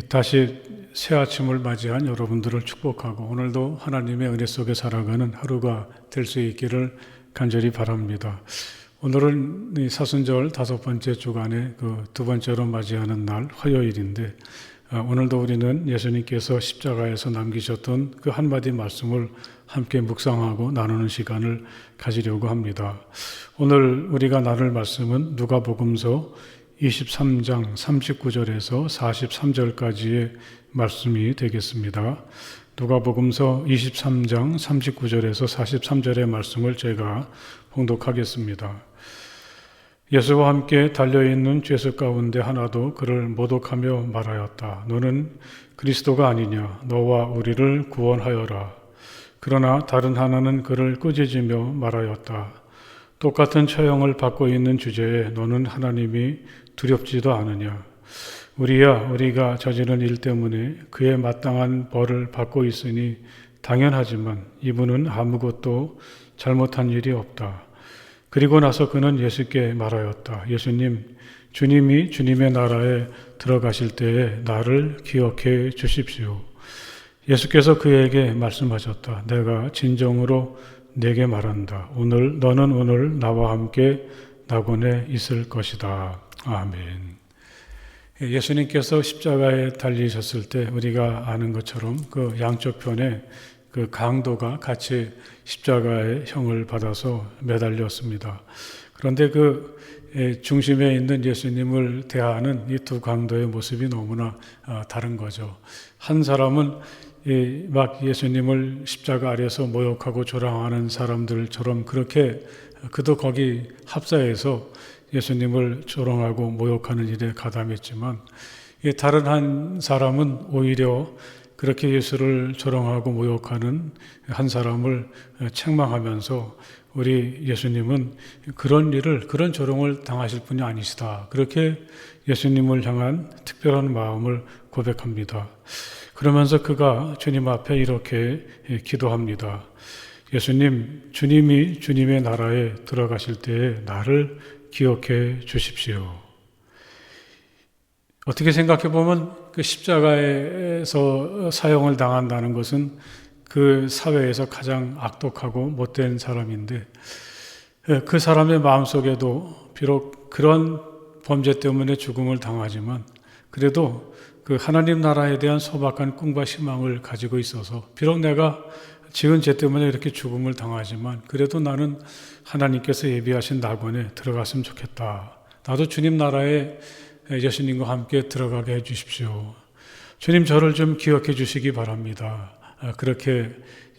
다시 새 아침을 맞이한 여러분들을 축복하고 오늘도 하나님의 은혜 속에 살아가는 하루가 될 수 있기를 간절히 바랍니다. 오늘은 이 사순절 5번째 주간의 그 두 번째로 맞이하는 날 화요일인데 오늘도 우리는 예수님께서 십자가에서 남기셨던 그 한마디 말씀을 함께 묵상하고 나누는 시간을 가지려고 합니다. 오늘 우리가 나눌 말씀은 누가복음서 23장 39절에서 43절까지의 말씀이 되겠습니다. 누가복음서 23장 39절에서 43절의 말씀을 제가 봉독하겠습니다. 예수와 함께 달려있는 죄수 가운데 하나도 그를 모독하며 말하였다. 너는 그리스도가 아니냐? 너와 우리를 구원하여라. 그러나 다른 하나는 그를 꾸짖으며 말하였다. 똑같은 처형을 받고 있는 주제에 너는 하나님이 두렵지도 않으냐? 우리가 저지른 일 때문에 그에 마땅한 벌을 받고 있으니 당연하지만 이분은 아무것도 잘못한 일이 없다. 그리고 나서 그는 예수께 말하였다. 예수님, 주님이 주님의 나라에 들어가실 때에 나를 기억해 주십시오. 예수께서 그에게 말씀하셨다. 내가 진정으로 내게 말한다. 너는 오늘 나와 함께 낙원에 있을 것이다. 아멘. 예수님께서 십자가에 달리셨을 때 우리가 아는 것처럼 그 양쪽 편에 그 강도가 같이 십자가의 형을 받아서 매달렸습니다. 그런데 그 중심에 있는 예수님을 대하는 이 두 강도의 모습이 너무나 다른 거죠. 한 사람은 막 예수님을 십자가 아래서 모욕하고 조롱하는 사람들처럼 그렇게 그도 거기 합사해서 예수님을 조롱하고 모욕하는 일에 가담했지만 다른 한 사람은 오히려 그렇게 예수를 조롱하고 모욕하는 한 사람을 책망하면서 우리 예수님은 그런 조롱을 당하실 분이 아니시다. 그렇게 예수님을 향한 특별한 마음을 고백합니다. 그러면서 그가 주님 앞에 이렇게 기도합니다. 예수님, 주님이 주님의 나라에 들어가실 때에 나를 기억해 주십시오. 어떻게 생각해 보면 그 십자가에서 사형을 당한다는 것은 그 사회에서 가장 악독하고 못된 사람인데 그 사람의 마음속에도 비록 그런 범죄 때문에 죽음을 당하지만 그래도 그 하나님 나라에 대한 소박한 꿈과 희망을 가지고 있어서 비록 내가 지은 죄 때문에 이렇게 죽음을 당하지만 그래도 나는 하나님께서 예비하신 낙원에 들어갔으면 좋겠다. 나도 주님 나라에 예수님과 함께 들어가게 해 주십시오. 주님 저를 좀 기억해 주시기 바랍니다. 그렇게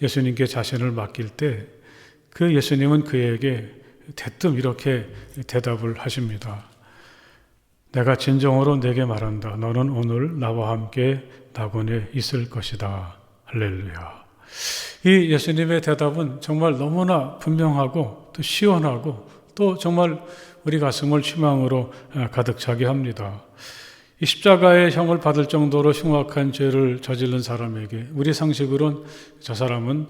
예수님께 자신을 맡길 때 그 예수님은 그에게 대뜸 이렇게 대답을 하십니다. 내가 진정으로 내게 말한다. 너는 오늘 나와 함께 낙원에 있을 것이다. 할렐루야. 이 예수님의 대답은 정말 너무나 분명하고 또 시원하고 또 정말 우리 가슴을 희망으로 가득 차게 합니다. 이 십자가의 형을 받을 정도로 흉악한 죄를 저지른 사람에게 우리 상식으로는 저 사람은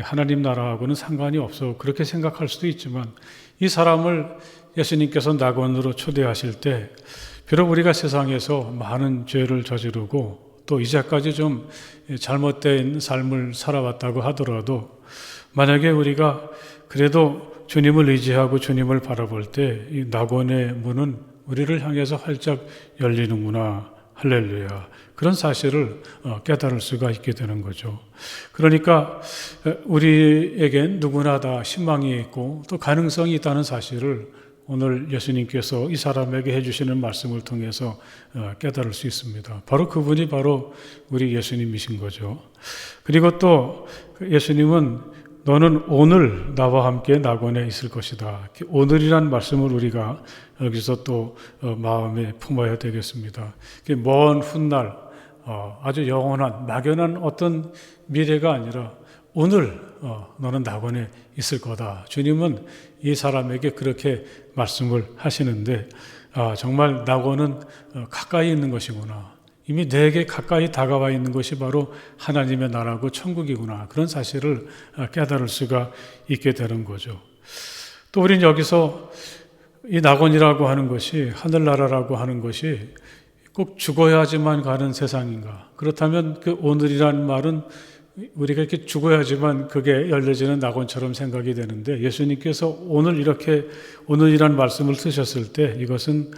하나님 나라하고는 상관이 없어 그렇게 생각할 수도 있지만 이 사람을 예수님께서 낙원으로 초대하실 때 비록 우리가 세상에서 많은 죄를 저지르고 또 이제까지 좀 잘못된 삶을 살아왔다고 하더라도 만약에 우리가 그래도 주님을 의지하고 주님을 바라볼 때 이 낙원의 문은 우리를 향해서 활짝 열리는구나. 할렐루야. 그런 사실을 깨달을 수가 있게 되는 거죠. 그러니까 우리에겐 누구나 다 희망이 있고 또 가능성이 있다는 사실을 오늘 예수님께서 이 사람에게 해주시는 말씀을 통해서 깨달을 수 있습니다. 바로 그분이 바로 우리 예수님이신 거죠. 그리고 또 예수님은 너는 오늘 나와 함께 낙원에 있을 것이다. 오늘이란 말씀을 우리가 여기서 또 마음에 품어야 되겠습니다. 먼 훗날 아주 영원한 막연한 어떤 미래가 아니라 오늘 너는 낙원에 있을 거다. 주님은 이 사람에게 그렇게 말씀을 하시는데 정말 낙원은 가까이 있는 것이구나. 이미 내게 가까이 다가와 있는 것이 바로 하나님의 나라고 천국이구나. 그런 사실을 깨달을 수가 있게 되는 거죠. 또 우리는 여기서 이 낙원이라고 하는 것이 하늘나라라고 하는 것이 꼭 죽어야지만 가는 세상인가? 그렇다면 그 오늘이란 말은 우리가 이렇게 죽어야지만 그게 열려지는 낙원처럼 생각이 되는데, 예수님께서 오늘이란 말씀을 쓰셨을 때 이것은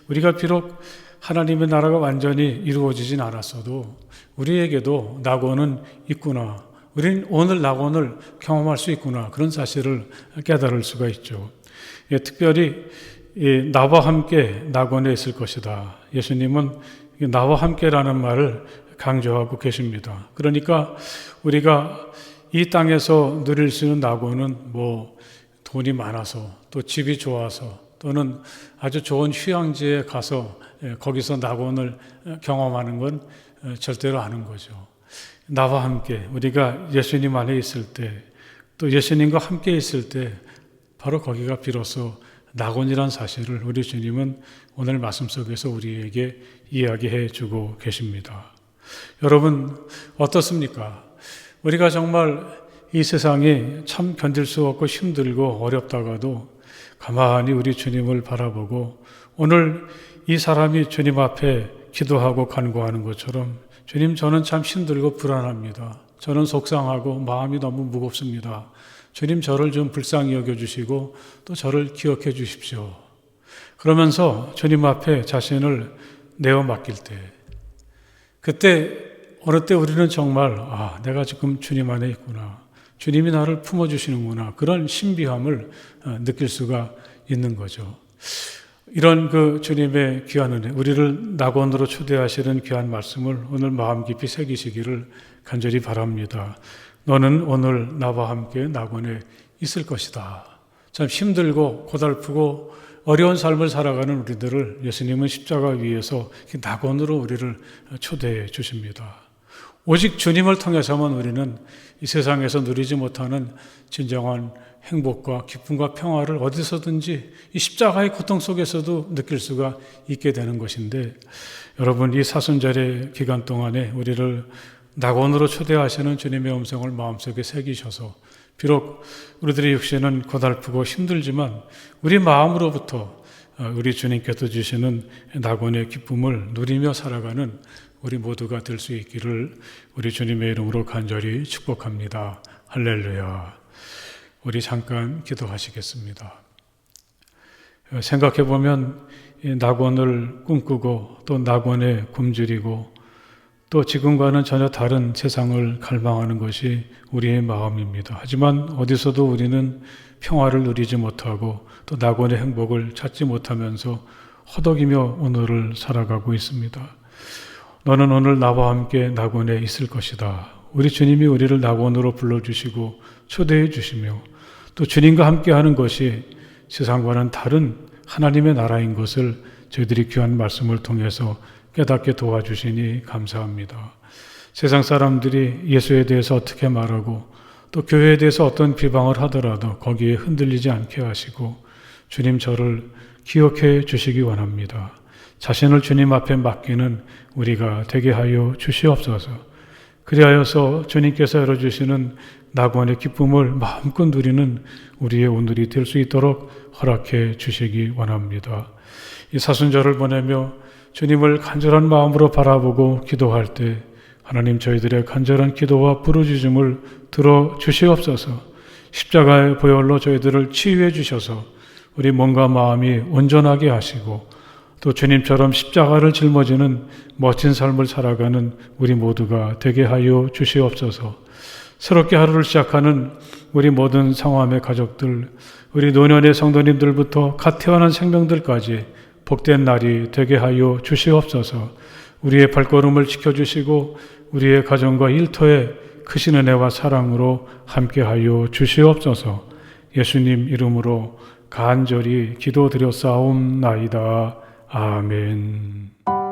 우리가 비록 하나님의 나라가 완전히 이루어지진 않았어도 우리에게도 낙원은 있구나, 우리는 오늘 낙원을 경험할 수 있구나, 그런 사실을 깨달을 수가 있죠. 특별히 나와 함께 낙원에 있을 것이다. 예수님은 나와 함께라는 말을 강조하고 계십니다. 그러니까 우리가 이 땅에서 누릴 수 있는 낙원은 돈이 많아서, 또 집이 좋아서, 또는 아주 좋은 휴양지에 가서 거기서 낙원을 경험하는 건 절대로 아닌 거죠. 나와 함께, 우리가 예수님 안에 있을 때, 또 예수님과 함께 있을 때 바로 거기가 비로소 낙원이란 사실을 우리 주님은 오늘 말씀 속에서 우리에게 이야기해 주고 계십니다. 여러분 어떻습니까? 우리가 정말 이 세상이 참 견딜 수 없고 힘들고 어렵다가도 가만히 우리 주님을 바라보고 오늘 이 사람이 주님 앞에 기도하고 간구하는 것처럼, 주님, 저는 참 힘들고 불안합니다. 저는 속상하고 마음이 너무 무겁습니다. 주님, 저를 좀 불쌍히 여겨주시고 또 저를 기억해 주십시오. 그러면서 주님 앞에 자신을 내어 맡길 때, 그때 어느 때 우리는 정말 내가 지금 주님 안에 있구나, 주님이 나를 품어주시는구나, 그런 신비함을 느낄 수가 있는 거죠. 이런 그 주님의 귀한 은혜, 우리를 낙원으로 초대하시는 귀한 말씀을 오늘 마음 깊이 새기시기를 간절히 바랍니다. 너는 오늘 나와 함께 낙원에 있을 것이다. 참 힘들고 고달프고 어려운 삶을 살아가는 우리들을 예수님은 십자가 위에서 낙원으로 우리를 초대해 주십니다. 오직 주님을 통해서만 우리는 이 세상에서 누리지 못하는 진정한 행복과 기쁨과 평화를 어디서든지 이 십자가의 고통 속에서도 느낄 수가 있게 되는 것인데, 여러분 이 사순절의 기간 동안에 우리를 낙원으로 초대하시는 주님의 음성을 마음속에 새기셔서, 비록 우리들의 육신은 고달프고 힘들지만 우리 마음으로부터 우리 주님께서 주시는 낙원의 기쁨을 누리며 살아가는 우리 모두가 될 수 있기를 우리 주님의 이름으로 간절히 축복합니다. 할렐루야. 우리 잠깐 기도하시겠습니다. 생각해보면 낙원을 꿈꾸고 또 낙원에 굶주리고 또 지금과는 전혀 다른 세상을 갈망하는 것이 우리의 마음입니다. 하지만 어디서도 우리는 평화를 누리지 못하고 또 낙원의 행복을 찾지 못하면서 허덕이며 오늘을 살아가고 있습니다. 너는 오늘 나와 함께 낙원에 있을 것이다. 우리 주님이 우리를 낙원으로 불러주시고 초대해 주시며 또 주님과 함께하는 것이 세상과는 다른 하나님의 나라인 것을 저희들이 귀한 말씀을 통해서 깨닫게 도와주시니 감사합니다. 세상 사람들이 예수에 대해서 어떻게 말하고 또 교회에 대해서 어떤 비방을 하더라도 거기에 흔들리지 않게 하시고 주님 저를 기억해 주시기 원합니다. 자신을 주님 앞에 맡기는 우리가 되게 하여 주시옵소서. 그리하여서 주님께서 열어주시는 낙원의 기쁨을 마음껏 누리는 우리의 오늘이 될 수 있도록 허락해 주시기 원합니다. 이 사순절을 보내며 주님을 간절한 마음으로 바라보고 기도할 때 하나님 저희들의 간절한 기도와 부르짖음을 들어주시옵소서. 십자가의 보혈로 저희들을 치유해 주셔서 우리 몸과 마음이 온전하게 하시고 또 주님처럼 십자가를 짊어지는 멋진 삶을 살아가는 우리 모두가 되게 하여 주시옵소서. 새롭게 하루를 시작하는 우리 모든 성함의 가족들, 우리 노년의 성도님들부터 갓 태어난 생명들까지 복된 날이 되게 하여 주시옵소서. 우리의 발걸음을 지켜주시고 우리의 가정과 일터에 크신 은혜와 사랑으로 함께하여 주시옵소서. 예수님 이름으로 간절히 기도드렸사옵나이다. 아멘.